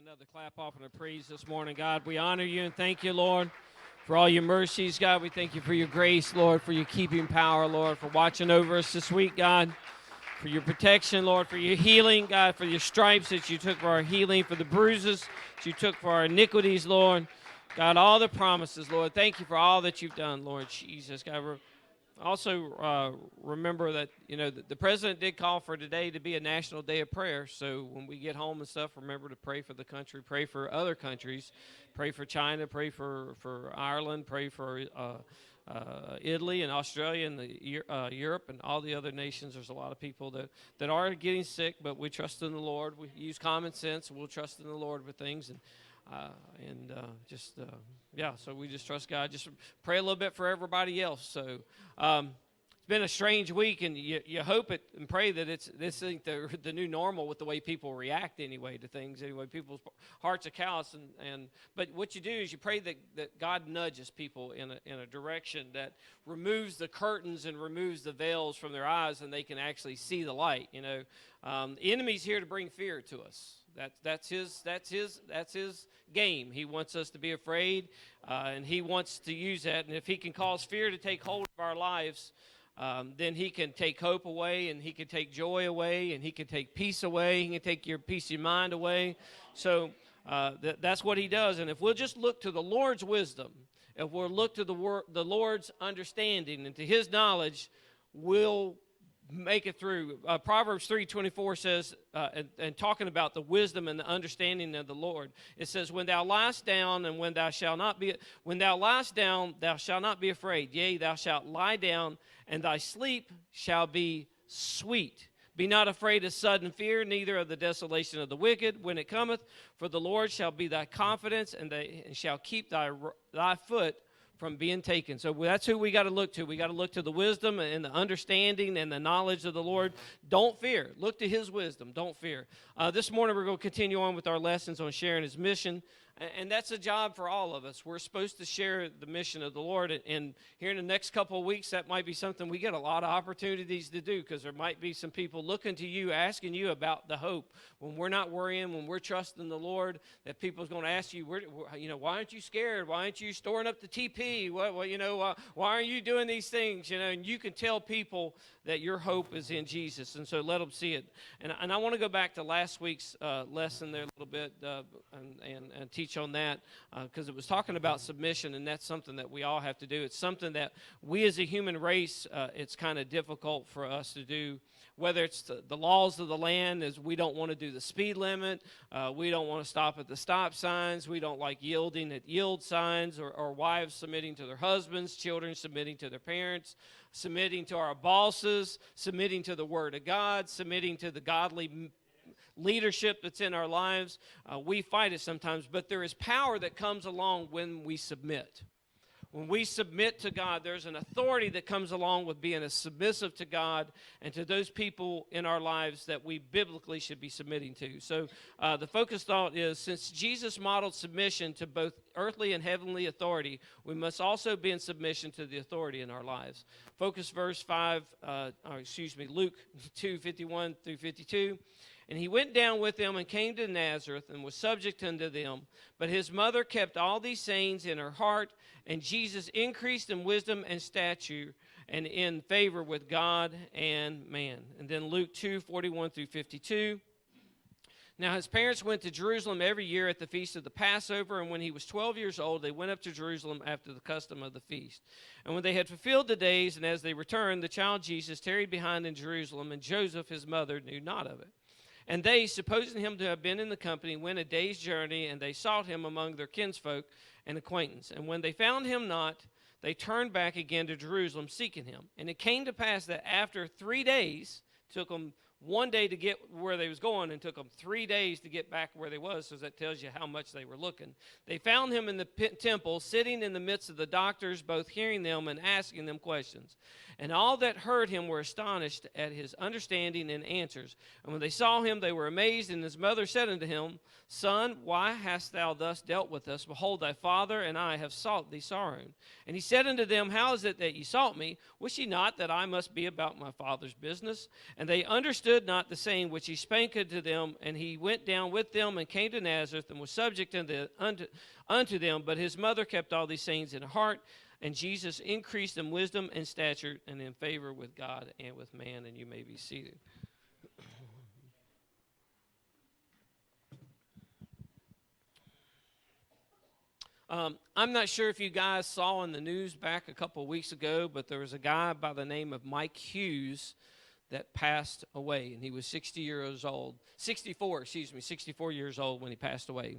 Another clap off and a praise this morning, God. We honor you and thank you, Lord, for all your mercies, God. We thank you for your grace, Lord, for your keeping power, Lord, for watching over us this week, God, for your protection, Lord, for your healing, God, for your stripes that you took for our healing, for the bruises that you took for our iniquities, Lord. God, all the promises, Lord. Thank you for all that you've done, Lord Jesus. God, also remember that, the president did call for today to be a national day of prayer. So when we get home and stuff, remember to pray for the country, pray for other countries, pray for China, pray for Ireland, pray for Italy and Australia and Europe and all the other nations. There's a lot of people that are getting sick, but we trust in the Lord. We use common sense. We'll trust in the Lord with things. So we just trust God. Just pray a little bit for everybody else. So it's been a strange week, and you hope it and pray that this ain't the new normal with the way people react anyway to things. Anyway, people's hearts are callous, but what you do is you pray that God nudges people in a direction that removes the curtains and removes the veils from their eyes, and they can actually see the light. The enemy's here to bring fear to us. That's his game. He wants us to be afraid, and he wants to use that. And if he can cause fear to take hold of our lives, then he can take hope away, and he can take joy away, and he can take peace away. He can take your peace of mind away. So that's what he does. And if we'll just look to the Lord's wisdom, if we'll look to the Lord's understanding and to his knowledge, we'll make it through. Proverbs 3:24 says, and talking about the wisdom and the understanding of the Lord, it says, "When thou liest down, and when thou liest down, thou shalt not be afraid. Yea, thou shalt lie down, and thy sleep shall be sweet. Be not afraid of sudden fear, neither of the desolation of the wicked when it cometh. For the Lord shall be thy confidence, and shall keep thy foot from being taken." So that's who we got to look to. We got to look to the wisdom and the understanding and the knowledge of the Lord. Don't fear. Look to his wisdom. Don't fear. This morning we're going to continue on with our lessons on sharing his mission. And that's a job for all of us. We're supposed to share the mission of the Lord. And here in the next couple of weeks, that might be something we get a lot of opportunities to do, because there might be some people looking to you, asking you about the hope. When we're not worrying, when we're trusting the Lord, that people's going to ask you, why aren't you scared? Why aren't you storing up the TP? Why aren't you doing these things? And you can tell people that your hope is in Jesus. And so let them see it. And I want to go back to last week's lesson there a little bit and teach on that, because it was talking about submission, and that's something that we all have to do. It's something that we as a human race, it's kind of difficult for us to do, whether it's the laws of the land, is we don't want to do the speed limit, we don't want to stop at the stop signs, we don't like yielding at yield signs, or wives submitting to their husbands, children submitting to their parents, submitting to our bosses, submitting to the Word of God, submitting to the godly leadership that's in our lives. We fight it sometimes, but there is power that comes along when we submit. When we submit to God, there's an authority that comes along with being submissive to God and to those people in our lives that we biblically should be submitting to. So the focus thought is, since Jesus modeled submission to both earthly and heavenly authority, we must also be in submission to the authority in our lives. Focus verse Luke 2:51 through 52. "And he went down with them and came to Nazareth and was subject unto them. But his mother kept all these sayings in her heart. And Jesus increased in wisdom and stature and in favor with God and man." And then Luke 2:41 through 52. "Now his parents went to Jerusalem every year at the feast of the Passover. And when he was 12 years old, they went up to Jerusalem after the custom of the feast. And when they had fulfilled the days, and as they returned, the child Jesus tarried behind in Jerusalem, and Joseph his mother knew not of it. And they, supposing him to have been in the company, went a day's journey, and they sought him among their kinsfolk and acquaintance. And when they found him not, they turned back again to Jerusalem, seeking him. And it came to pass that after 3 days, took them one day to get where they was going, and took them 3 days to get back where they was, so that tells you how much they were looking. They found him in the temple, sitting in the midst of the doctors, both hearing them and asking them questions. And all that heard him were astonished at his understanding and answers. And when they saw him, they were amazed. And his mother said unto him, Son, why hast thou thus dealt with us? Behold, thy father and I have sought thee sorrowing. And he said unto them, How is it that ye sought me? Wist ye not that I must be about my father's business? And they understood understood not the saying which he spake unto them. And he went down with them and came to Nazareth and was subject unto them. But his mother kept all these sayings in her heart. And Jesus increased in wisdom and stature and in favor with God and with man. And you may be seated. I'm not sure if you guys saw in the news back a couple of weeks ago, but there was a guy by the name of Mike Hughes that passed away, and he was 64 years old when he passed away.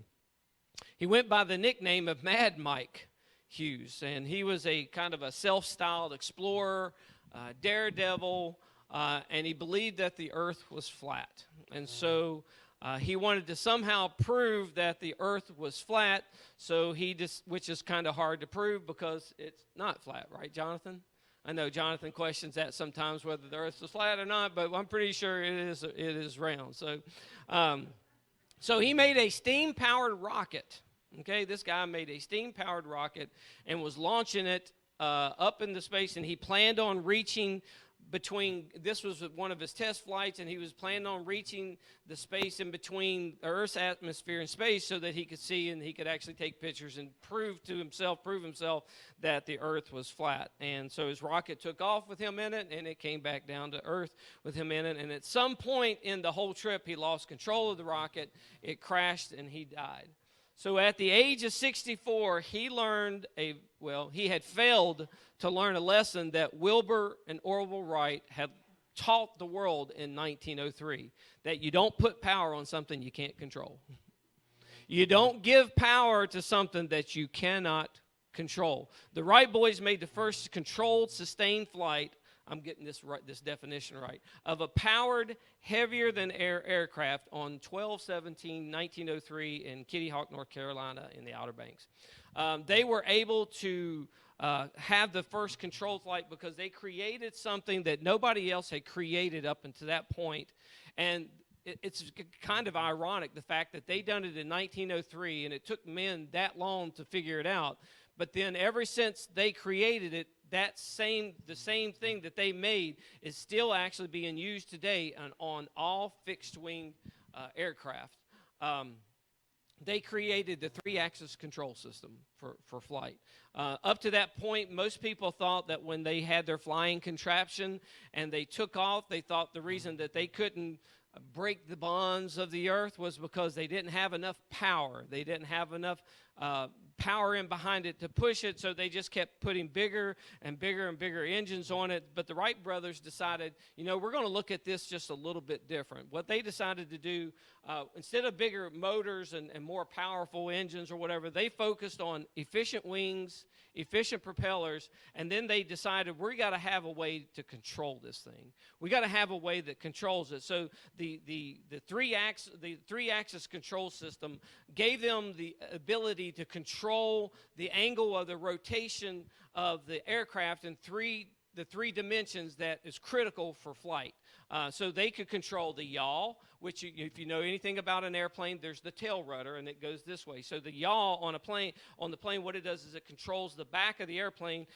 He went by the nickname of Mad Mike Hughes, and he was a kind of a self-styled explorer, daredevil, and he believed that the earth was flat. And so he wanted to somehow prove that the earth was flat, which is kind of hard to prove because it's not flat, right, Jonathan? I know Jonathan questions that sometimes whether the earth is flat or not, but I'm pretty sure it is round. So he made a steam-powered rocket. Okay, this guy made a steam-powered rocket and was launching it up into space, and he planned on reaching this was one of his test flights, and he was planning on reaching the space in between Earth's atmosphere and space so that he could see and he could actually take pictures and prove himself that the Earth was flat. And so his rocket took off with him in it, and it came back down to Earth with him in it. And at some point in the whole trip, he lost control of the rocket. It crashed, and he died. So at the age of 64, he had failed to learn a lesson that Wilbur and Orville Wright had taught the world in 1903, that you don't put power on something you can't control. You don't give power to something that you cannot control. The Wright boys made the first controlled, sustained flight, I'm getting this definition right, of a powered, heavier-than-air aircraft on 12/17/1903 in Kitty Hawk, North Carolina, in the Outer Banks. They were able to have the first controlled flight because they created something that nobody else had created up until that point. And it's kind of ironic, the fact that they done it in 1903, and it took men that long to figure it out. But then ever since they created it, the same thing that they made is still actually being used today on all fixed-wing aircraft. They created the three-axis control system for flight. Up to that point, most people thought that when they had their flying contraption and they took off, they thought the reason that they couldn't break the bonds of the earth was because they didn't have enough power. They didn't have enough power in behind it to push it, so they just kept putting bigger and bigger and bigger engines on it. But the Wright brothers decided, we're going to look at this just a little bit different. What they decided to do, instead of bigger motors and more powerful engines or whatever, they focused on efficient wings, efficient propellers, and then they decided we got to have a way to control this thing. We got to have a way that controls it. So the three-axis control system gave them the ability to control the angle of the rotation of the aircraft in the three dimensions that is critical for flight. So they could control the yaw, which if you know anything about an airplane, there's the tail rudder, and it goes this way. So the yaw on the plane, what it does is it controls the back of the airplane.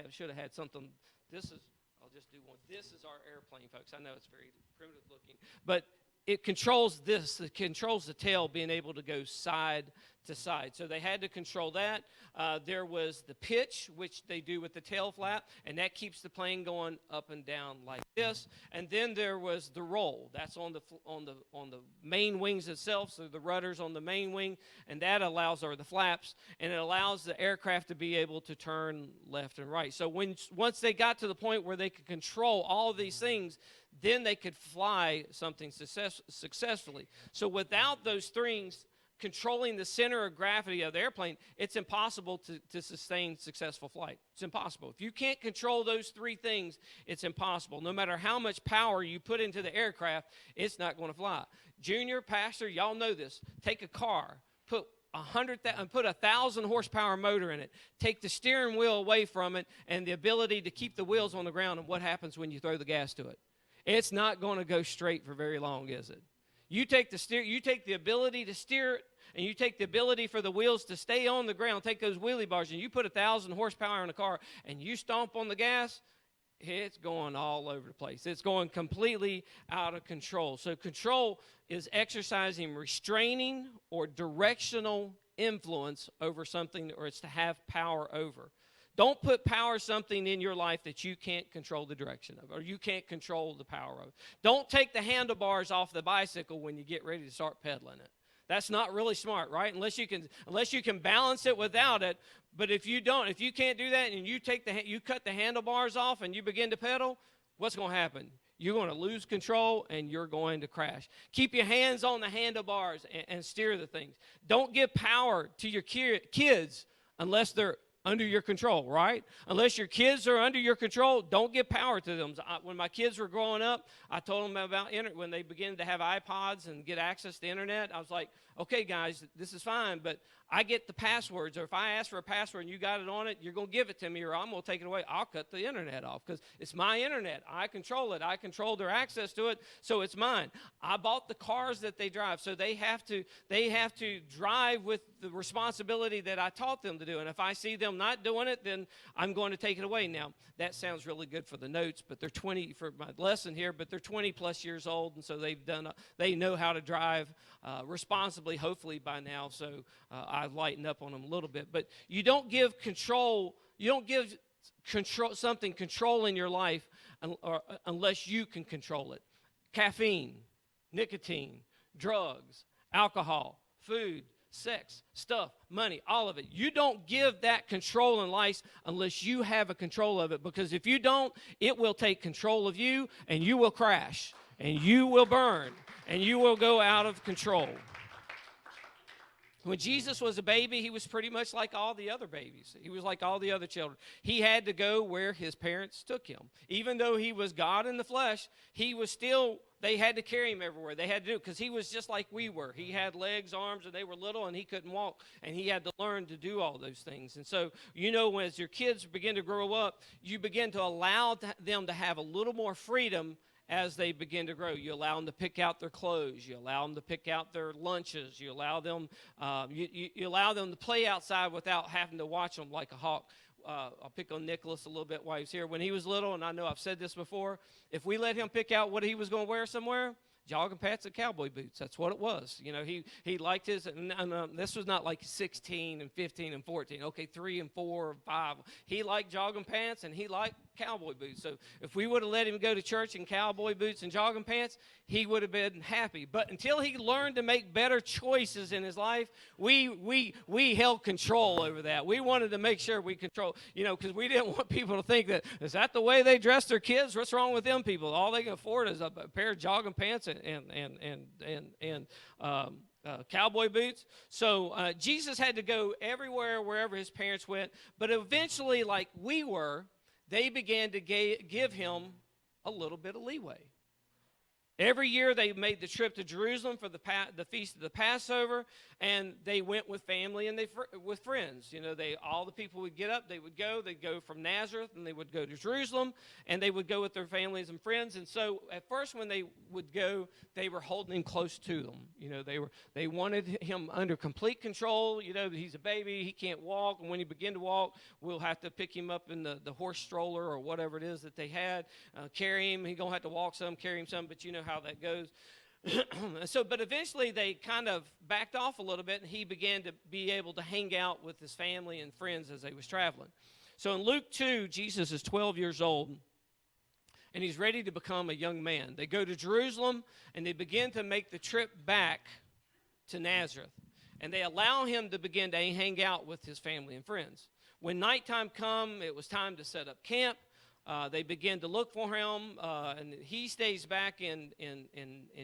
Should have had something. I'll just do one. This is our airplane, folks. I know it's very primitive looking, but it controls this. It controls the tail being able to go side to side. So they had to control that. There was the pitch, which they do with the tail flap, and that keeps the plane going up and down like this. And then there was the roll. That's on the main wings itself, so the rudders on the main wing, and that the flaps, and it allows the aircraft to be able to turn left and right. So once they got to the point where they could control all of these things, then they could fly something successfully. So without those things controlling the center of gravity of the airplane, it's impossible to sustain successful flight. It's impossible. If you can't control those three things, it's impossible. No matter how much power you put into the aircraft, it's not going to fly. Junior, Pastor, y'all know this. Take a car, put 1,000 horsepower motor in it. Take the steering wheel away from it and the ability to keep the wheels on the ground, and what happens when you throw the gas to it? It's not going to go straight for very long, is it? You take the ability to steer it, and you take the ability for the wheels to stay on the ground, take those wheelie bars, and you put 1,000 horsepower in a car, and you stomp on the gas, it's going all over the place. It's going completely out of control. So control is exercising restraining or directional influence over something, or it's to have power over. Don't put power something in your life that you can't control the direction of, or you can't control the power of. Don't take the handlebars off the bicycle when you get ready to start pedaling it. That's not really smart, right? Unless you can balance it without it. But if you can't do that, and you cut the handlebars off and you begin to pedal, what's going to happen? You're going to lose control and you're going to crash. Keep your hands on the handlebars and steer the things. Don't give power to your kids unless they're under your control, right? Unless your kids are under your control, don't give power to them. When my kids were growing up, I told them about when they began to have iPods and get access to internet. I was like, okay, guys, this is fine, but I get the passwords, or if I ask for a password and you got it on it, you're going to give it to me, or I'm going to take it away. I'll cut the internet off because it's my internet. I control it. I control their access to it, so it's mine. I bought the cars that they drive, so they have to drive with the responsibility that I taught them to do. And if I see them not doing it, then I'm going to take it away. Now, that sounds really good for the notes, but they're 20 for my lesson here, but they're 20 plus years old, and so they know how to drive responsibly, hopefully by now. So I've lightened up on them a little bit. But you don't give control. You don't give something control in your life unless you can control it. Caffeine, nicotine, drugs, alcohol, food, sex, stuff, money, all of it. You don't give that control in life unless you have a control of it, because if you don't, it will take control of you, and you will crash, and you will burn, and you will go out of control. When Jesus was a baby, he was pretty much like all the other babies. He was like all the other children. He had to go where his parents took him. Even though he was God in the flesh, they had to carry him everywhere. They had to do it because he was just like we were. He had legs, arms, and they were little, and he couldn't walk, and he had to learn to do all those things. And so, as your kids begin to grow up, you begin to allow them to have a little more freedom as they begin to grow. You allow them to pick out their clothes. You allow them to pick out their lunches. You allow them you allow them to play outside without having to watch them like a hawk. I'll pick on Nicholas a little bit while he's here. When he was little, and I know I've said this before, if we let him pick out what he was going to wear somewhere, jogging pants and cowboy boots. That's what it was. He liked his, and this was not like 16 and 15 and 14. Okay, 3 and 4 and 5. He liked jogging pants, and he liked cowboy boots. So if we would have let him go to church in cowboy boots and jogging pants, he would have been happy. But until he learned to make better choices in his life, we held control over that. We wanted to make sure we control, because we didn't want people to think that, is that the way they dress their kids? What's wrong with them people? All they can afford is a pair of jogging pants and cowboy boots. So Jesus had to go everywhere, wherever his parents went. But eventually, like we were, they began to give him a little bit of leeway. Every year they made the trip to Jerusalem for the feast of the Passover, and they went with family and with friends. All the people would get up, they'd go from Nazareth, and they would go to Jerusalem, and they would go with their families and friends. And so at first when they would go, they were holding him close to them. They wanted him under complete control. He's a baby, he can't walk, and when he began to walk, we'll have to pick him up in the horse stroller or whatever it is that they had, carry him. He's going to have to walk some, carry him some, but you know how that goes. But eventually they kind of backed off a little bit, and he began to be able to hang out with his family and friends as they was traveling. So in Luke 2, Jesus is 12 years old, and he's ready to become a young man. They go to Jerusalem, and they begin to make the trip back to Nazareth, and they allow him to begin to hang out with his family and friends. When nighttime come, it was time to set up camp. They begin to look for him, and he stays back in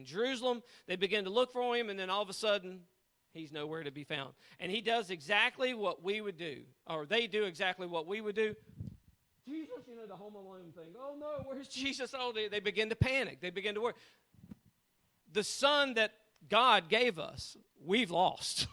Jerusalem. They begin to look for him, and then all of a sudden, he's nowhere to be found. And he does exactly what we would do, or they do exactly what we would do. Jesus, the Home Alone thing. Oh, no, where's Jesus? Oh, they begin to panic. They begin to worry. The son that God gave us, we've lost.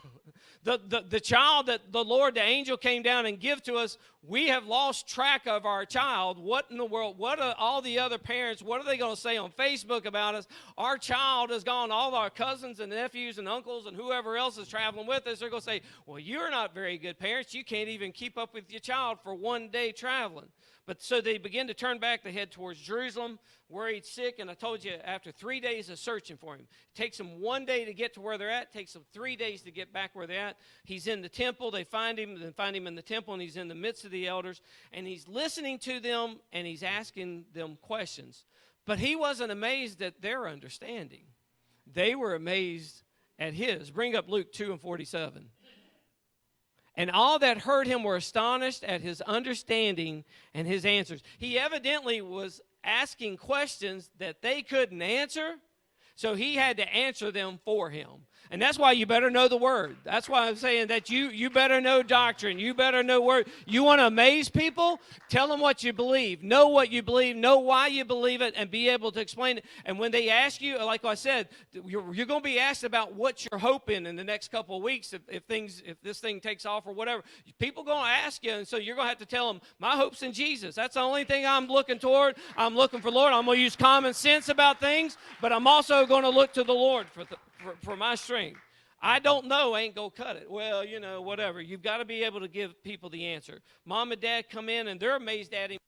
The child that the Lord, the angel, came down and gave to us, we have lost track of our child. What in the world? What are all the other parents? What are they going to say on Facebook about us? Our child has gone, all our cousins and nephews and uncles and whoever else is traveling with us. They're going to say, well, you're not very good parents. You can't even keep up with your child for one day traveling. But so they begin to turn back, they head towards Jerusalem, worried, sick, and I told you after 3 days of searching for him, it takes them 1 day to get to where they're at, it takes them 3 days to get back where they're at. He's in the temple, they find him in the temple, and he's in the midst of the elders, and he's listening to them, and he's asking them questions. But he wasn't amazed at their understanding. They were amazed at his. Bring up Luke 2:47. And all that heard him were astonished at his understanding and his answers. He evidently was asking questions that they couldn't answer, so he had to answer them for him. And that's why you better know the Word. That's why I'm saying that you better know doctrine. You better know Word. You want to amaze people? Tell them what you believe. Know what you believe. Know why you believe it, and be able to explain it. And when they ask you, like I said, you're going to be asked about what you're hoping in the next couple of weeks if this thing takes off or whatever. People are going to ask you, and so you're going to have to tell them, my hope's in Jesus. That's the only thing I'm looking toward. I'm looking for Lord. I'm going to use common sense about things, but I'm also going to look to the Lord for my strength. I don't know, ain't gonna cut it. Well, whatever. You've got to be able to give people the answer. Mom and dad come in, and they're amazed at him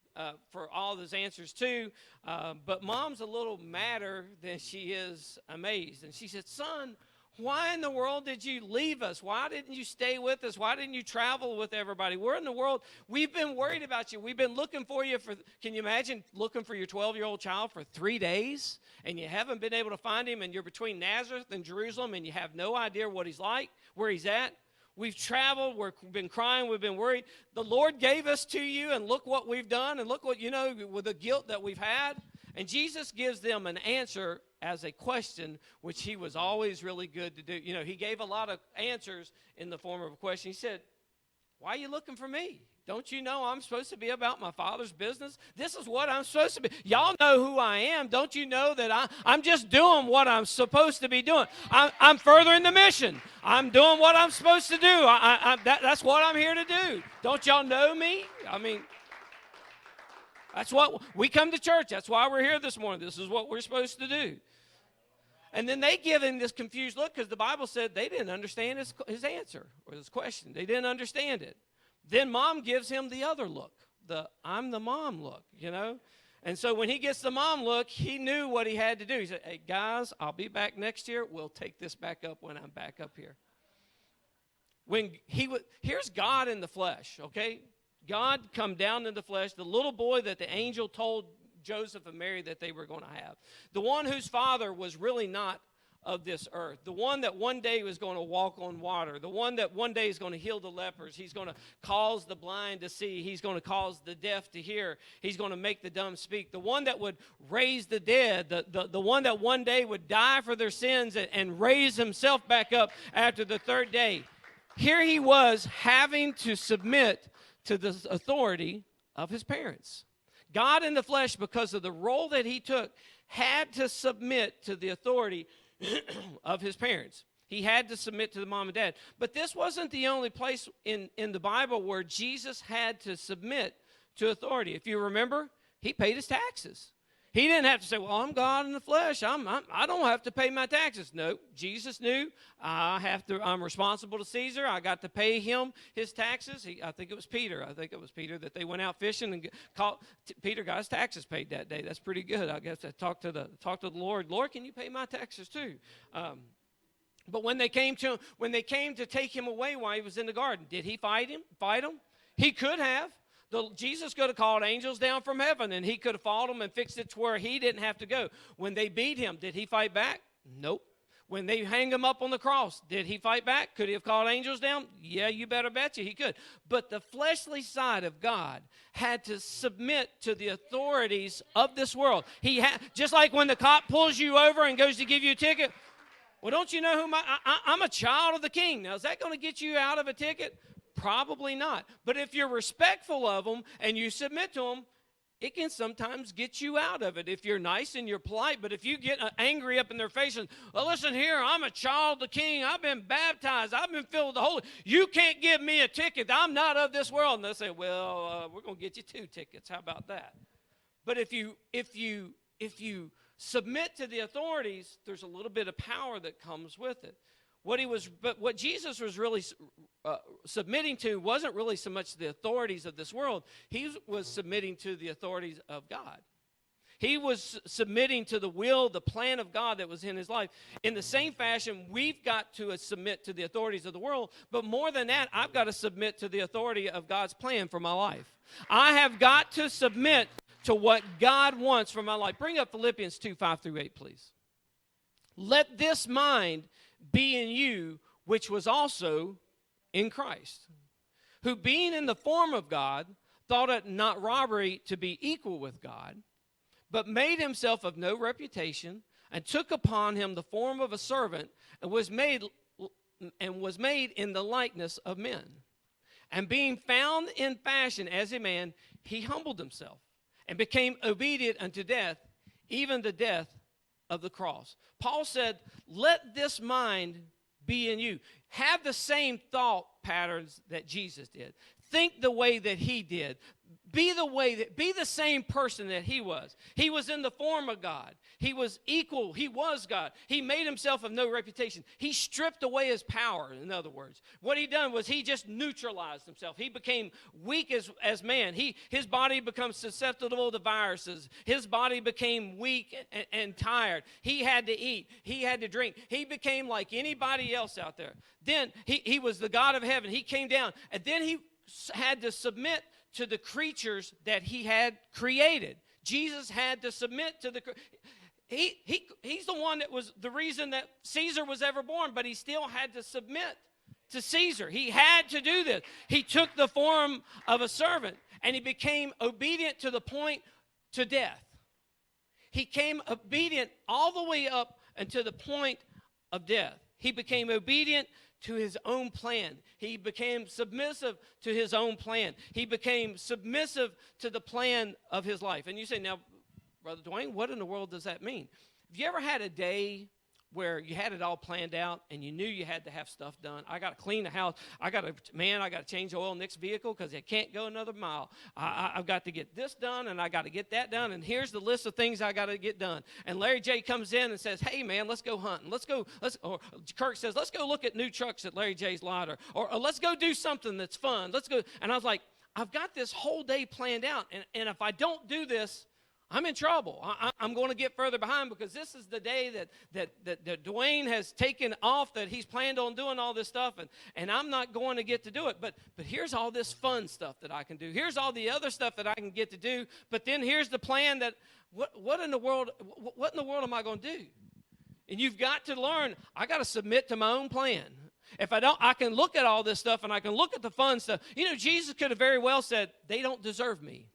for all his answers too. But mom's a little madder than she is amazed. And she said, son, why in the world did you leave us? Why didn't you stay with us? Why didn't you travel with everybody? Where in the world? We've been worried about you. We've been looking for you can you imagine looking for your 12-year-old child for 3 days, and you haven't been able to find him, and you're between Nazareth and Jerusalem, and you have no idea what he's like, where he's at? We've traveled. We've been crying. We've been worried. The Lord gave us to you, and look what we've done, and look what, with the guilt that we've had. And Jesus gives them an answer as a question, which he was always really good to do. He gave a lot of answers in the form of a question. He said, why are you looking for me? Don't you know I'm supposed to be about my Father's business? This is what I'm supposed to be. Y'all know who I am. Don't you know that I'm just doing what I'm supposed to be doing? I'm furthering the mission. I'm doing what I'm supposed to do. That's what I'm here to do. Don't y'all know me? That's what we come to church. That's why we're here this morning. This is what we're supposed to do. And then they give him this confused look because the Bible said they didn't understand his answer or his question. They didn't understand it. Then mom gives him the other look, I'm the mom look, And so when he gets the mom look, he knew what he had to do. He said, hey, guys, I'll be back next year. We'll take this back up when I'm back up here. Here's God in the flesh, okay? God come down in the flesh, the little boy that the angel told Joseph and Mary that they were going to have. The one whose father was really not of this earth. The one that one day was going to walk on water. The one that one day is going to heal the lepers. He's going to cause the blind to see. He's going to cause the deaf to hear. He's going to make the dumb speak. The one that would raise the dead. The one that one day would die for their sins and raise himself back up after the third day. Here he was having to submit to the authority of his parents. God in the flesh, because of the role that he took, had to submit to the authority of his parents. He had to submit to the mom and dad. But this wasn't the only place in the Bible where Jesus had to submit to authority. If you remember, he paid his taxes. He didn't have to say, well, I'm God in the flesh. I don't have to pay my taxes. No, Jesus knew I'm responsible to Caesar. I got to pay him his taxes. I think it was Peter. That they went out fishing and Peter got his taxes paid that day. That's pretty good. I guess I talked to the Lord. Lord, can you pay my taxes too? But when they came to take him away while he was in the garden, did he fight him? He could have. Jesus could have called angels down from heaven, and he could have fought them and fixed it to where he didn't have to go. When they beat him, did he fight back? Nope. When they hang him up on the cross, did he fight back? Could he have called angels down? Yeah, you better betcha he could. But the fleshly side of God had to submit to the authorities of this world. Just like when the cop pulls you over and goes to give you a ticket. Well, don't you know who I'm a child of the king. Now, is that going to get you out of a ticket? Probably not. But if you're respectful of them and you submit to them, it can sometimes get you out of it if you're nice and you're polite. But if you get angry up in their face and, well, listen here, I'm a child of the King. I've been baptized. I've been filled with the Holy. You can't give me a ticket. I'm not of this world. And they'll say, well, we're going to get you 2 tickets. How about that? But if you submit to the authorities, there's a little bit of power that comes with it. What Jesus was really submitting to wasn't really so much the authorities of this world. He was submitting to the authorities of God. He was submitting to the will, the plan of God that was in his life. In the same fashion, we've got to submit to the authorities of the world. But more than that, I've got to submit to the authority of God's plan for my life. I have got to submit to what God wants for my life. Bring up Philippians 2:5-8, please. Let this mind be in you, which was also in Christ, who being in the form of God, thought it not robbery to be equal with God, but made himself of no reputation, and took upon him the form of a servant, and was made in the likeness of men. And being found in fashion as a man, he humbled himself, and became obedient unto death, even the death of the cross. Paul said, let this mind be in you. Have the same thought patterns that Jesus did. Think the way that he did. Be the same person that he was. He was in the form of God. He was equal. He was God. He made himself of no reputation. He stripped away his power, in other words. What he done was he just neutralized himself. He became weak as man. His body becomes susceptible to viruses. His body became weak and tired. He had to eat. He had to drink. He became like anybody else out there. Then he was the God of heaven. He came down, and then he had to submit to the creatures that he had created. Jesus had to submit to the he's the one that was the reason that Caesar was ever born, but he still had to submit to Caesar. He had to do this. He took the form of a servant, and he became obedient to the point to death. He came obedient all the way up until the point of death. He became obedient to his own plan. He became submissive to his own plan. He became submissive to the plan of his life. And you say, now, Brother Duane, what in the world does that mean? Have you ever had a day where you had it all planned out and you knew you had to have stuff done? I got to clean the house. I got to change oil in Nick's vehicle because it can't go another mile. I've got to get this done, and I got to get that done, and here's the list of things I got to get done. And Larry J comes in and says, hey, man, let's go hunting. Or Kirk says, let's go look at new trucks at Larry J's lot, or let's go do something that's fun. Let's go. And I was like, I've got this whole day planned out, and if I don't do this, I'm in trouble. I'm going to get further behind because this is the day that Duane has taken off, that he's planned on doing all this stuff, and I'm not going to get to do it. But here's all this fun stuff that I can do. Here's all the other stuff that I can get to do. But then here's the plan that what in the world am I going to do? And you've got to learn, I got to submit to my own plan. If I don't, I can look at all this stuff and I can look at the fun stuff. You know, Jesus could have very well said, they don't deserve me.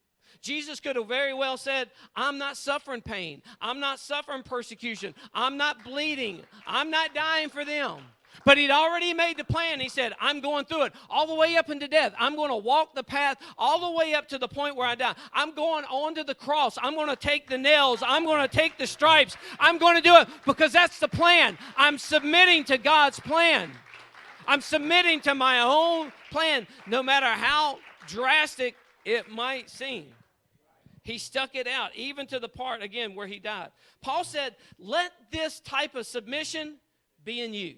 Jesus could have very well said, I'm not suffering pain. I'm not suffering persecution. I'm not bleeding. I'm not dying for them. But he'd already made the plan. He said, I'm going through it all the way up into death. I'm going to walk the path all the way up to the point where I die. I'm going on to the cross. I'm going to take the nails. I'm going to take the stripes. I'm going to do it because that's the plan. I'm submitting to God's plan. I'm submitting to my own plan, no matter how drastic it might seem. He stuck it out, even to the part, again, where he died. Paul said, let this type of submission be in you.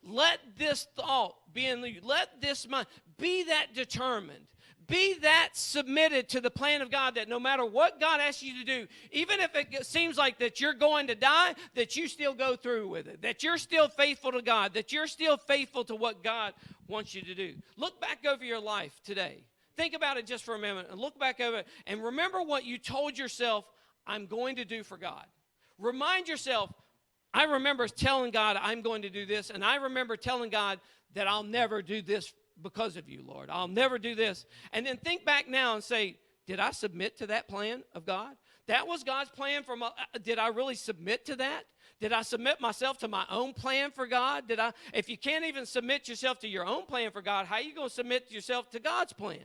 Let this thought be in you. Let this mind be that determined. Be that submitted to the plan of God, that no matter what God asks you to do, even if it seems like that you're going to die, that you still go through with it, that you're still faithful to God, that you're still faithful to what God wants you to do. Look back over your life today. Think about it just for a minute and look back over it and remember what you told yourself, I'm going to do for God. Remind yourself, I remember telling God I'm going to do this, and I remember telling God that I'll never do this because of you, Lord. I'll never do this. And then think back now and say, did I submit to that plan of God? That was God's plan for my, did I really submit to that? Did I submit myself to my own plan for God? If you can't even submit yourself to your own plan for God, how are you going to submit yourself to God's plan?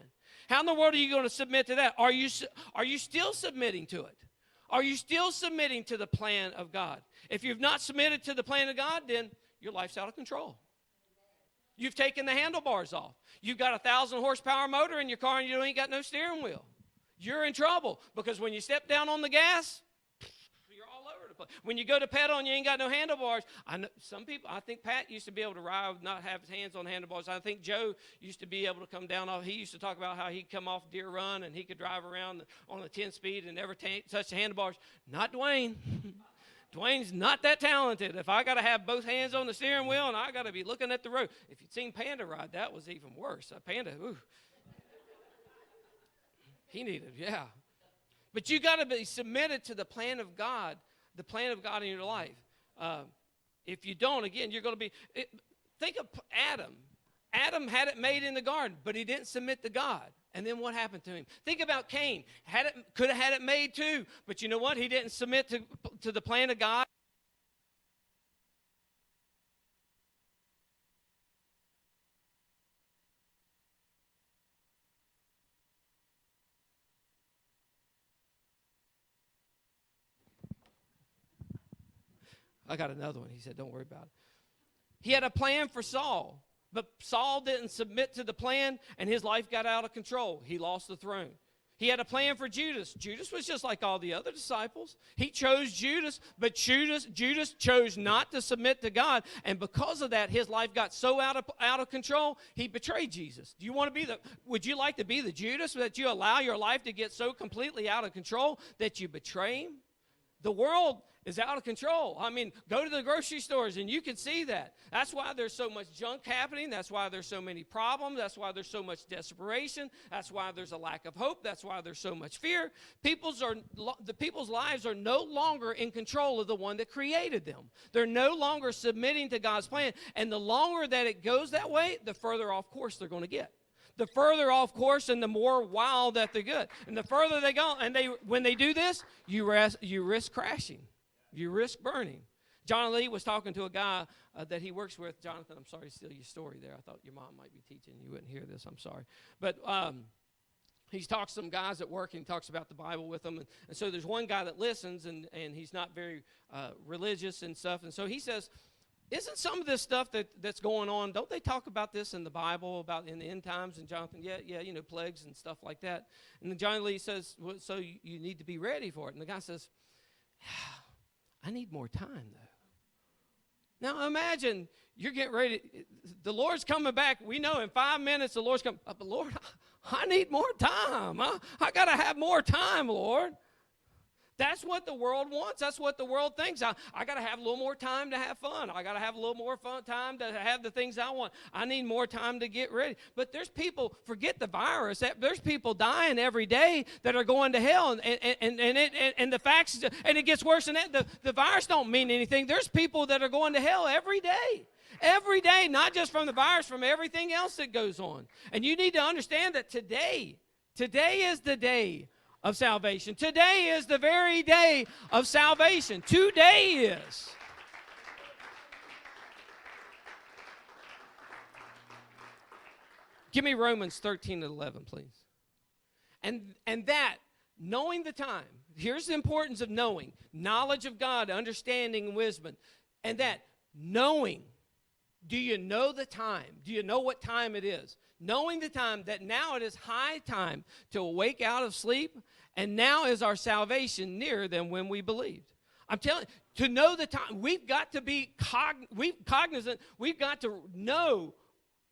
How in the world are you going to submit to that? Are you still submitting to it? Are you still submitting to the plan of God? If you've not submitted to the plan of God, then your life's out of control. You've taken the handlebars off. You've got a 1,000 horsepower motor in your car and you ain't got no steering wheel. You're in trouble because when you step down on the gas, you're all over the place. When you go to pedal and you ain't got no handlebars, I know some people, I think Pat used to be able to ride, not have his hands on the handlebars. I think Joe used to be able to come down off. He used to talk about how he'd come off Deer Run and he could drive around on the 10-speed and never touch the handlebars. Not Duane. Duane's not that talented. If I got to have both hands on the steering wheel and I got to be looking at the road. If you'd seen Panda ride, that was even worse. Panda, ooh. He needed, yeah. But you got to be submitted to the plan of God in your life. If you don't, again, you're going to be, think of Adam. Adam had it made in the garden, but he didn't submit to God. And then what happened to him? Think about Cain. Could have had it made too, but you know what? He didn't submit to the plan of God. I got another one. He said, don't worry about it. He had a plan for Saul. But Saul didn't submit to the plan, and his life got out of control. He lost the throne. He had a plan for Judas. Judas was just like all the other disciples. He chose Judas, but Judas chose not to submit to God, and because of that, his life got so out of control, he betrayed Jesus. Would you like to be the Judas that you allow your life to get so completely out of control that you betray him? The world is out of control. I mean, go to the grocery stores and you can see that. That's why there's so much junk happening. That's why there's so many problems. That's why there's so much desperation. That's why there's a lack of hope. That's why there's so much fear. People's lives are no longer in control of the one that created them. They're no longer submitting to God's plan. And the longer that it goes that way, the further off course they're going to get. The further off course and the more wild that they get. And the further they go, and when they do this, you risk crashing. You risk burning. John Lee was talking to a guy that he works with. Jonathan, I'm sorry to steal your story there. I thought your mom might be teaching. You wouldn't hear this. I'm sorry. But he talks to some guys at work and he talks about the Bible with them. And so there's one guy that listens and he's not very religious and stuff. And so he says, isn't some of this stuff that's going on, don't they talk about this in the Bible, about in the end times? And Jonathan, yeah, plagues and stuff like that. And then John Lee says, well, so you need to be ready for it. And the guy says, I need more time, though. Now, imagine you're getting ready. The Lord's coming back. We know in 5 minutes the Lord's coming. But, Lord, I need more time. I got to have more time, Lord. That's what the world wants. That's what the world thinks. I got to have a little more time to have fun. I got to have a little more fun time to have the things I want. I need more time to get ready. But there's people, forget the virus, there's people dying every day that are going to hell. And the facts, and it gets worse than that. The virus don't mean anything. There's people that are going to hell every day. Every day, not just from the virus, from everything else that goes on. And you need to understand that today is the day of salvation. Today is the very day of salvation. Today is. Give me Romans 13:11, please. And that, knowing the time, here's the importance of knowing, knowledge of God, understanding and wisdom, and that knowing, do you know the time? Do you know what time it is? Knowing the time, that now it is high time to awake out of sleep, and now is our salvation nearer than when we believed. I'm telling you, to know the time, we've got to be cognizant. We've got to know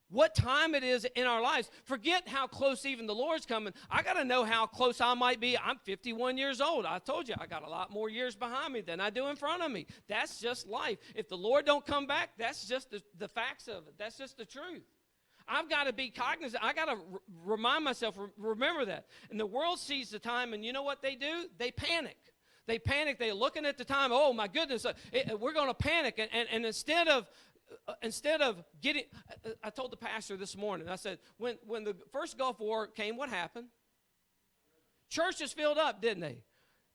what time it is in our lives. Forget how close even the Lord's coming. I got to know how close I might be. I'm 51 years old. I told you I got a lot more years behind me than I do in front of me. That's just life. If the Lord don't come back, that's just the facts of it. That's just the truth. I've got to be cognizant. I got to remind myself, remember that. And the world sees the time, and you know what they do? They panic. They panic. They're looking at the time. Oh, my goodness, we're going to panic. And instead of getting, I told the pastor this morning, I said, when the first Gulf War came, what happened? Churches filled up, didn't they?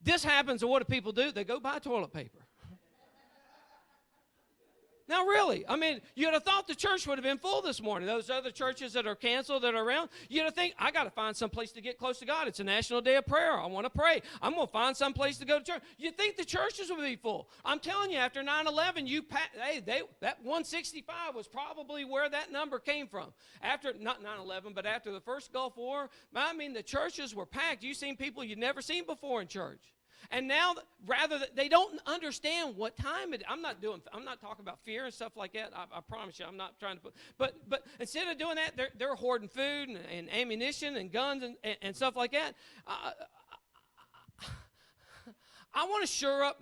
This happens, and what do people do? They go buy toilet paper. Now, really, I mean, you'd have thought the church would have been full this morning. Those other churches that are canceled, that are around, you'd have think, I got to find some place to get close to God. It's a national day of prayer. I want to pray. I'm going to find some place to go to church. You'd think the churches would be full. I'm telling you, after 9/11, that 165 was probably where that number came from. After, not 9/11, but after the first Gulf War, I mean, the churches were packed. You've seen people you've never seen before in church. And now, they don't understand what time it is. I'm not talking about fear and stuff like that. I promise you, I'm not trying to put. But instead of doing that, they're hoarding food and ammunition and guns and stuff like that. I want to shore up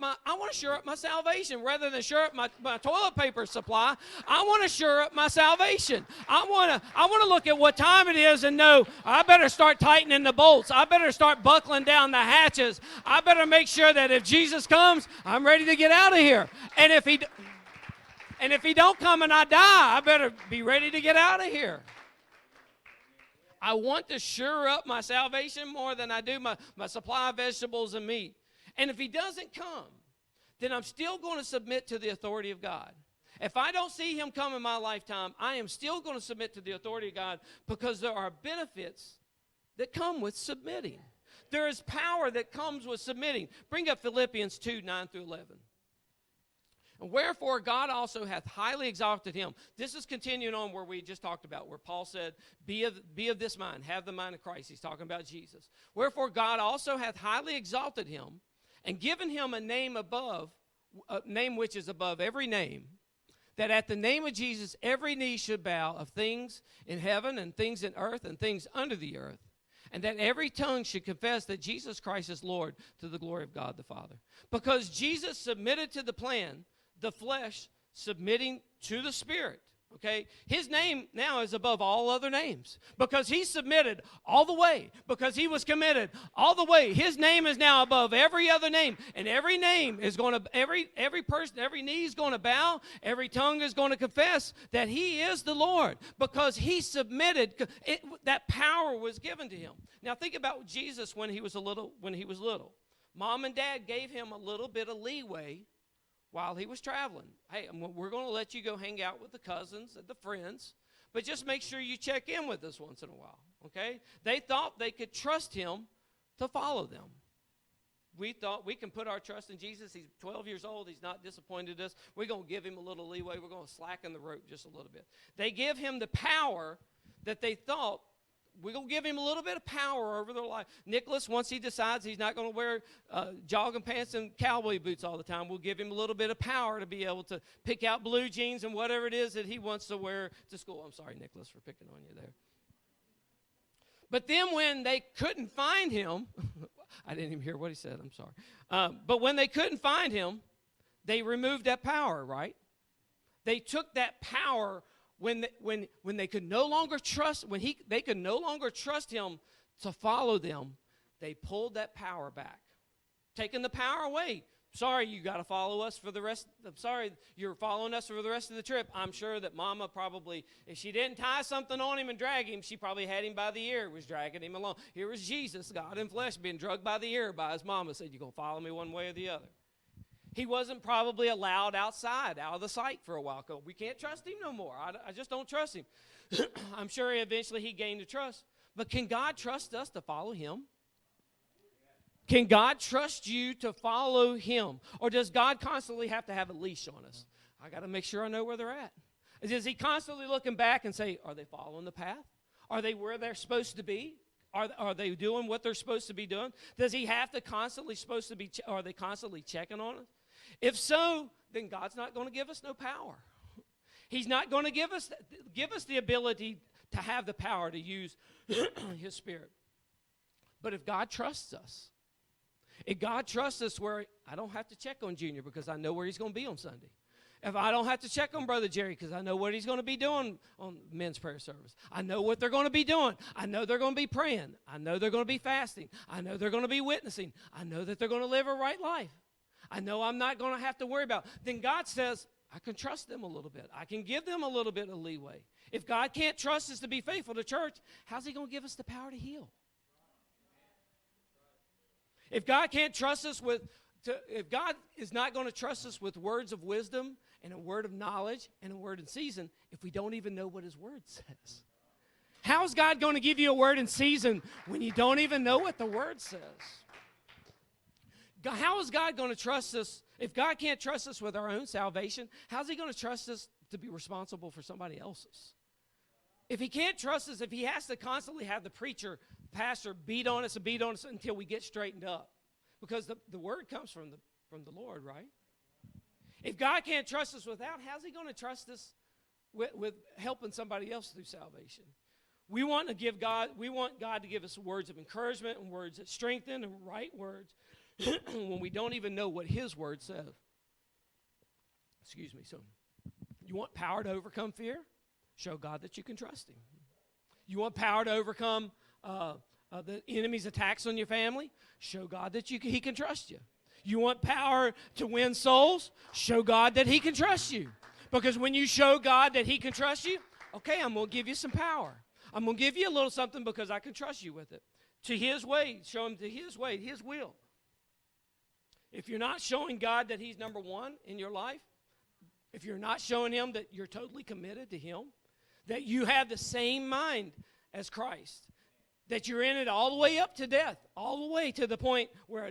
my salvation rather than shore up my toilet paper supply. I want to shore up my salvation. I want to look at what time it is and know I better start tightening the bolts. I better start buckling down the hatches. I better make sure that if Jesus comes, I'm ready to get out of here. And if he don't come and I die, I better be ready to get out of here. I want to shore up my salvation more than I do my supply of vegetables and meat. And if he doesn't come, then I'm still going to submit to the authority of God. If I don't see him come in my lifetime, I am still going to submit to the authority of God because there are benefits that come with submitting. There is power that comes with submitting. Bring up Philippians 2:9-11. And wherefore God also hath highly exalted him. This is continuing on where we just talked about, where Paul said, be of this mind, have the mind of Christ. He's talking about Jesus. Wherefore God also hath highly exalted him, and given him a name above, a name which is above every name, that at the name of Jesus every knee should bow, of things in heaven and things in earth and things under the earth, and that every tongue should confess that Jesus Christ is Lord, to the glory of God the Father. Because Jesus submitted to the plan, the flesh submitting to the Spirit. Okay, his name now is above all other names because he submitted all the way, because he was committed all the way. His name is now above every other name, and every name is going to, every person, every knee is going to bow, every tongue is going to confess that he is the Lord because he submitted. That power was given to him. Now think about Jesus when he was little. Mom and Dad gave him a little bit of leeway while he was traveling. Hey, we're going to let you go hang out with the cousins and the friends, but just make sure you check in with us once in a while, okay? They thought they could trust him to follow them. We thought we can put our trust in Jesus. He's 12 years old. He's not disappointed us. We're going to give him a little leeway. We're going to slacken the rope just a little bit. They give him the power that they thought, we're going to give him a little bit of power over their life. Nicholas, once he decides he's not going to wear jogging pants and cowboy boots all the time, we'll give him a little bit of power to be able to pick out blue jeans and whatever it is that he wants to wear to school. I'm sorry, Nicholas, for picking on you there. But then when they couldn't find him, I didn't even hear what he said, I'm sorry. But when they couldn't find him, they removed that power, right? They took that power when they could no longer trust, they could no longer trust him to follow them. They pulled that power back, taking the power away. Sorry, you got to follow us for the rest. I'm sorry, you're following us for the rest of the trip. I'm sure that Mama probably, if she didn't tie something on him and drag him, she probably had him by the ear, was dragging him along. Here was Jesus, God in flesh, being drugged by the ear by his mama. Said, "You gonna follow me one way or the other?" He wasn't probably allowed outside, out of the sight for a while. We can't trust him no more. I just don't trust him. I'm sure eventually he gained the trust. But can God trust us to follow him? Can God trust you to follow him? Or does God constantly have to have a leash on us? I got to make sure I know where they're at. Is he constantly looking back and say, are they following the path? Are they where they're supposed to be? Are they doing what they're supposed to be doing? Does he have to are they constantly checking on us? If so, then God's not going to give us no power. He's not going to give us the ability to have the power to use his Spirit. But if God trusts us, where I don't have to check on Junior because I know where he's going to be on Sunday. If I don't have to check on Brother Jerry because I know what he's going to be doing on men's prayer service. I know what they're going to be doing. I know they're going to be praying. I know they're going to be fasting. I know they're going to be witnessing. I know that they're going to live a right life. I know I'm not going to have to worry about it. Then God says, I can trust them a little bit. I can give them a little bit of leeway. If God can't trust us to be faithful to church, how's he going to give us the power to heal? If God can't trust us with if God is not going to trust us with words of wisdom and a word of knowledge and a word in season if we don't even know what his word says? How is God going to give you a word in season when you don't even know what the word says? How is God going to trust us? If God can't trust us with our own salvation, how's he going to trust us to be responsible for somebody else's? If he can't trust us, if he has to constantly have the preacher, pastor beat on us until we get straightened up, because the word comes from the Lord, right? If God can't trust us without, how's he going to trust us with helping somebody else through salvation? We want God to give us words of encouragement and words that strengthen and right words when we don't even know what his word says. Excuse me. So, you want power to overcome fear? Show God that you can trust him. You want power to overcome the enemy's attacks on your family? Show God that he can trust you. You want power to win souls? Show God that he can trust you. Because when you show God that he can trust you, okay, I'm going to give you some power. I'm going to give you a little something because I can trust you with it. To his way, show him to his way, his will. If you're not showing God that he's number one in your life, if you're not showing him that you're totally committed to him, that you have the same mind as Christ, that you're in it all the way up to death, all the way to the point where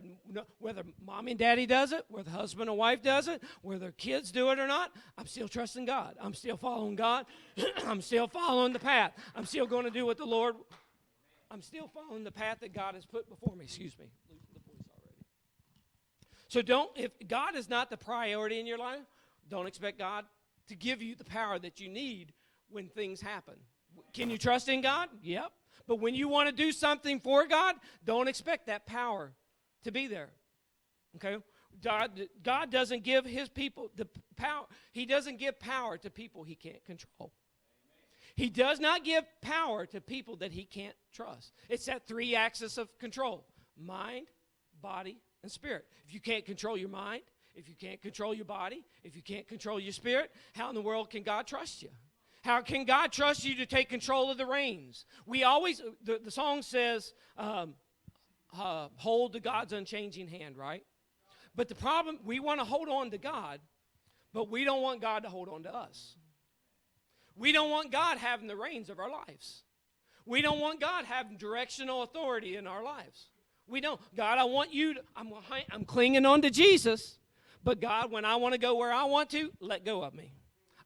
whether mommy and daddy does it, whether husband and wife does it, whether kids do it or not, I'm still trusting God. I'm still following God. I'm still following the path. I'm still going to do what the Lord, I'm still following the path that God has put before me. Excuse me. Losing the voice already. So if God is not the priority in your life, don't expect God to give you the power that you need when things happen. Can you trust in God? Yep. But when you want to do something for God, don't expect that power to be there. Okay? God doesn't give his people the power. He doesn't give power to people he can't control. He does not give power to people that he can't trust. It's that three axis of control: mind, body, and spirit. If you can't control your mind, if you can't control your body, if you can't control your spirit, how in the world can God trust you? How can God trust you to take control of the reins? We always, the song says, hold to God's unchanging hand, right? But the problem, we want to hold on to God, but we don't want God to hold on to us. We don't want God having the reins of our lives. We don't want God having directional authority in our lives. We don't. God, I want you to, I'm clinging on to Jesus, but God, when I want to go where I want to, let go of me.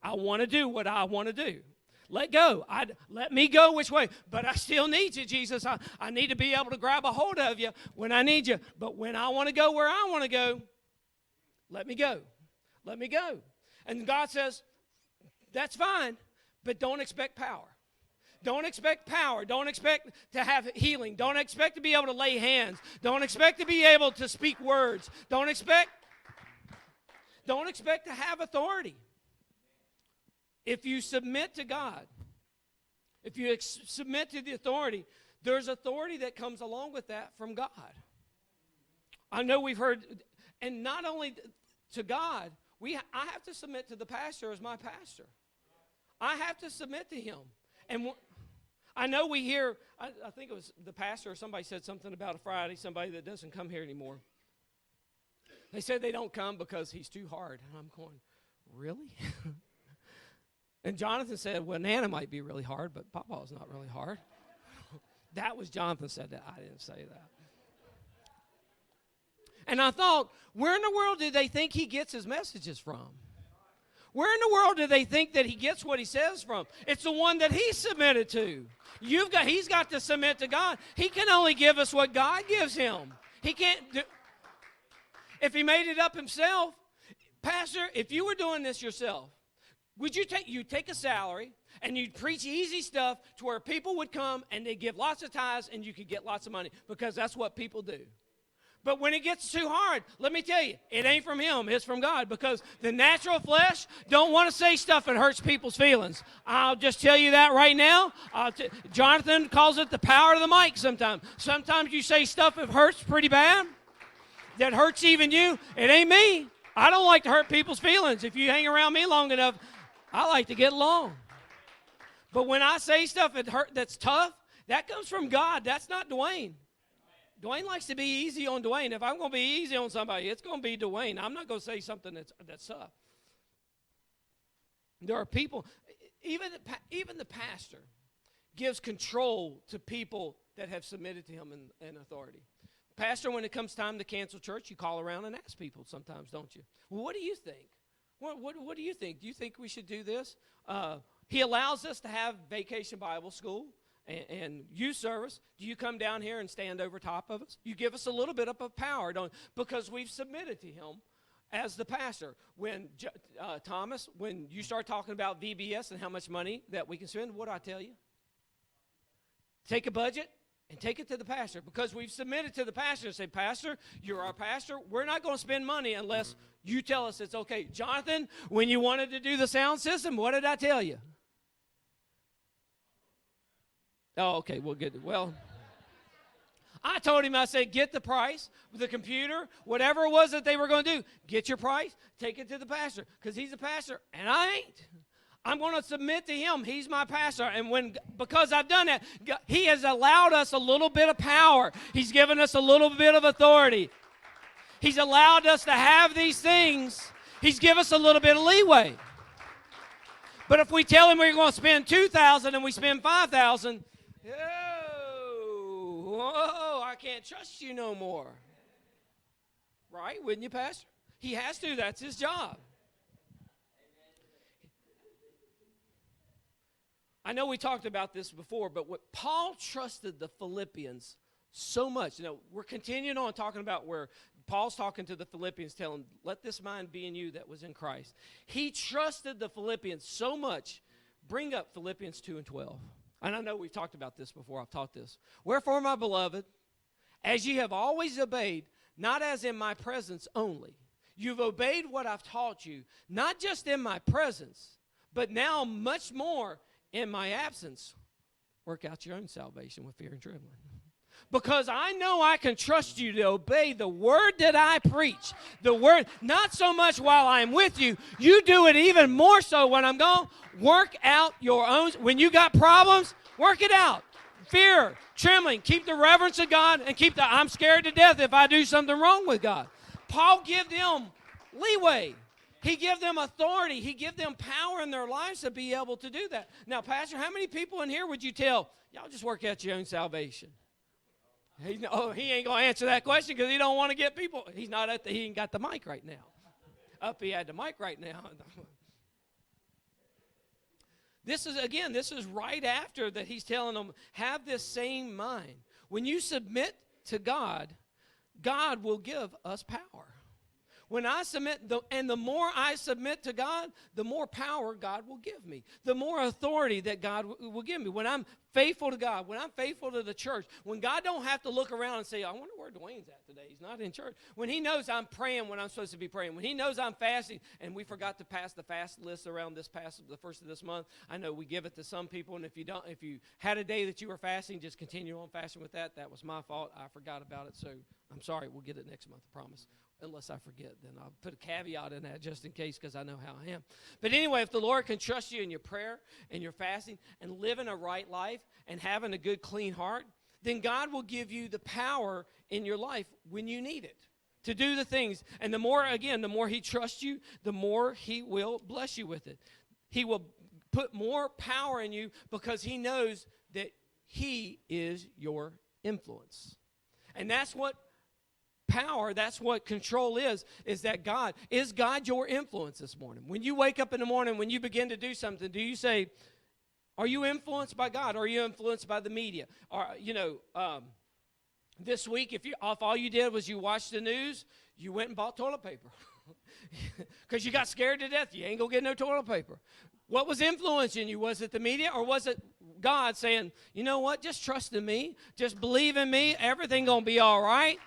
I want to do what I want to do. Let go. Let me go which way. But I still need you, Jesus. I need to be able to grab a hold of you when I need you. But when I want to go where I want to go, let me go. Let me go. And God says, that's fine, but don't expect power. Don't expect power. Don't expect to have healing. Don't expect to be able to lay hands. Don't expect to be able to speak words. Don't expect to have authority. If you submit to God, if you submit to the authority, there's authority that comes along with that from God. I know we've heard, and not only to God, I have to submit to the pastor as my pastor. I have to submit to him. And I know we hear, I think it was the pastor or somebody said something about a Friday, somebody that doesn't come here anymore. They said they don't come because he's too hard. And I'm going, really? And Jonathan said, well, Nana might be really hard, but Papa's not really hard. That was Jonathan said that. I didn't say that. And I thought, where in the world do they think he gets his messages from? Where in the world do they think that he gets what he says from? It's the one that he submitted to. He's got to submit to God. He can only give us what God gives him. He can't do. If he made it up himself, Pastor, if you were doing this yourself, would you take a salary and you'd preach easy stuff to where people would come and they'd give lots of tithes and you could get lots of money, because that's what people do. But when it gets too hard, let me tell you, it ain't from him, it's from God, because the natural flesh don't want to say stuff that hurts people's feelings. I'll just tell you that right now. Jonathan calls it the power of the mic sometimes. Sometimes you say stuff that hurts pretty bad, that hurts even you. It ain't me. I don't like to hurt people's feelings. If you hang around me long enough, I like to get along. But when I say stuff that's tough, that comes from God. That's not Duane. Dwayne likes to be easy on Dwayne. If I'm going to be easy on somebody, it's going to be Dwayne. I'm not going to say something that's tough. There are people, even the pastor gives control to people that have submitted to him in authority. Pastor, when it comes time to cancel church, you call around and ask people sometimes, don't you? Well, what do you think? What do you think? Do you think we should do this? He allows us to have Vacation Bible School and youth service. Do you come down here and stand over top of us? You give us a little bit of power, because we've submitted to him as the pastor. When Thomas, when you start talking about VBS and how much money that we can spend, what do I tell you? Take a budget and take it to the pastor, because we've submitted to the pastor and say, Pastor, you're our pastor. We're not going to spend money unless you tell us it's okay. Jonathan, when you wanted to do the sound system, what did I tell you? Oh, okay, well, good. Well, I told him, I said, get the price, the computer, whatever it was that they were going to do. Get your price, take it to the pastor, because he's a pastor, and I ain't. I'm going to submit to him. He's my pastor. And because I've done that, he has allowed us a little bit of power. He's given us a little bit of authority. He's allowed us to have these things. He's given us a little bit of leeway. But if we tell him we're going to spend $2,000 and we spend $5,000, I can't trust you no more. Right? Wouldn't you, Pastor? He has to. That's his job. I know we talked about this before, but what Paul trusted the Philippians so much. We're continuing on talking about where Paul's talking to the Philippians, telling them, let this mind be in you that was in Christ. He trusted the Philippians so much. Bring up Philippians 2:12. And I know we've talked about this before. I've taught this. Wherefore, my beloved, as ye have always obeyed, not as in my presence only. You've obeyed what I've taught you, not just in my presence, but now much more in my absence. Work out your own salvation with fear and trembling. Because I know I can trust you to obey the word that I preach. The word, not so much while I'm with you. You do it even more so when I'm gone. Work out your own. When you got problems, work it out. Fear, trembling. Keep the reverence of God and keep I'm scared to death if I do something wrong with God. Paul gave them leeway. He gave them authority. He gave them power in their lives to be able to do that. Now, Pastor, how many people in here would you tell, y'all just work out your own salvation? He ain't going to answer that question because he don't want to get people. He ain't got the mic right now. He had the mic right now. This is right after that he's telling them, have this same mind. When you submit to God, God will give us power. When I submit, and the more I submit to God, the more power God will give me. The more authority that God will give me. When I'm faithful to God, when I'm faithful to the church, when God don't have to look around and say, I wonder where Duane's at today. He's not in church. When he knows I'm praying when I'm supposed to be praying. When he knows I'm fasting, and we forgot to pass the fast list around the first of this month. I know we give it to some people, and if you had a day that you were fasting, just continue on fasting with that. That was my fault. I forgot about it, so I'm sorry. We'll get it next month, I promise. Unless I forget, then I'll put a caveat in that just in case because I know how I am. But anyway, if the Lord can trust you in your prayer and your fasting and living a right life and having a good, clean heart, then God will give you the power in your life when you need it to do the things. And the more he trusts you, the more he will bless you with it. He will put more power in you because he knows that he is your influence. And that's what power, that's what control is that God. Is God your influence this morning? When you wake up in the morning, when you begin to do something, do you say, are you influenced by God? Or are you influenced by the media? Or, this week, if all you did was you watched the news, you went and bought toilet paper. Because you got scared to death. You ain't going to get no toilet paper. What was influencing you? Was it the media or was it God saying, you know what, just trust in me. Just believe in me. Everything going to be all right.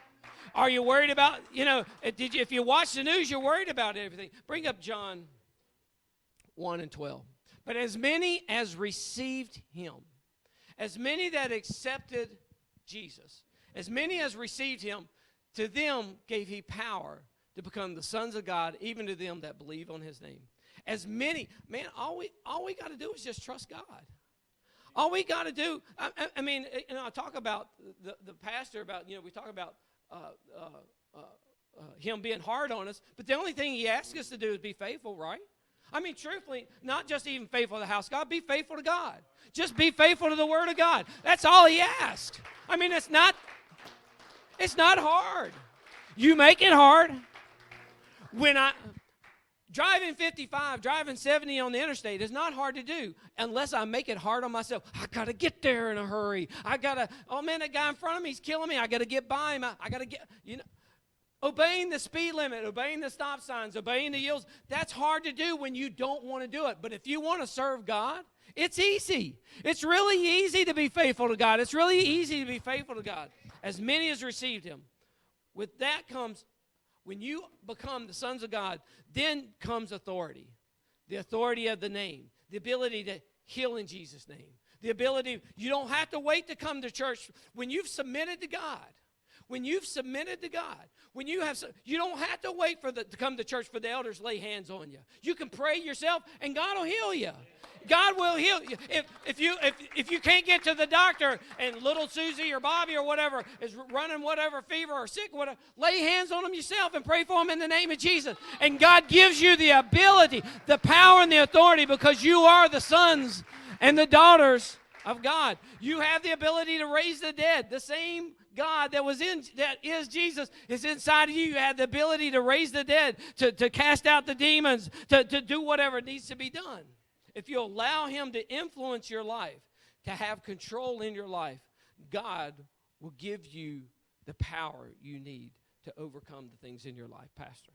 Are you worried about, if you watch the news, you're worried about everything. Bring up John 1:12. But as many as received him, as many that accepted Jesus, as many as received him, to them gave he power to become the sons of God, even to them that believe on his name. As many, man, all we got to do is just trust God. All we got to do, I mean, I talk about the pastor about, we talk about him being hard on us, but the only thing he asks us to do is be faithful, right? I mean, truthfully, not just even faithful to the house of God, be faithful to God. Just be faithful to the Word of God. That's all he asks. I mean, it's not hard. You make it hard. When driving 55, driving 70 on the interstate is not hard to do unless I make it hard on myself. I got to get there in a hurry. Oh man, that guy in front of me is killing me. I got to get by him. I got to get, obeying the speed limit, obeying the stop signs, obeying the yields. That's hard to do when you don't want to do it. But if you want to serve God, it's easy. It's really easy to be faithful to God. It's really easy to be faithful to God. As many as received him. With that comes, when you become the sons of God, then comes authority. The authority of the name. The ability to heal in Jesus' name. The ability, you don't have to wait to come to church. When you've submitted to God, you don't have to wait to come to church for the elders to lay hands on you. You can pray yourself, and God will heal you. God will heal you. If you can't get to the doctor, and little Susie or Bobby or whatever is running whatever fever or sick, whatever, lay hands on them yourself and pray for them in the name of Jesus. And God gives you the ability, the power, and the authority because you are the sons and the daughters of God. You have the ability to raise the dead. The same God that is Jesus is inside of you. You have the ability to raise the dead, to cast out the demons, to do whatever needs to be done. If you allow him to influence your life, to have control in your life, God will give you the power you need to overcome the things in your life, Pastor.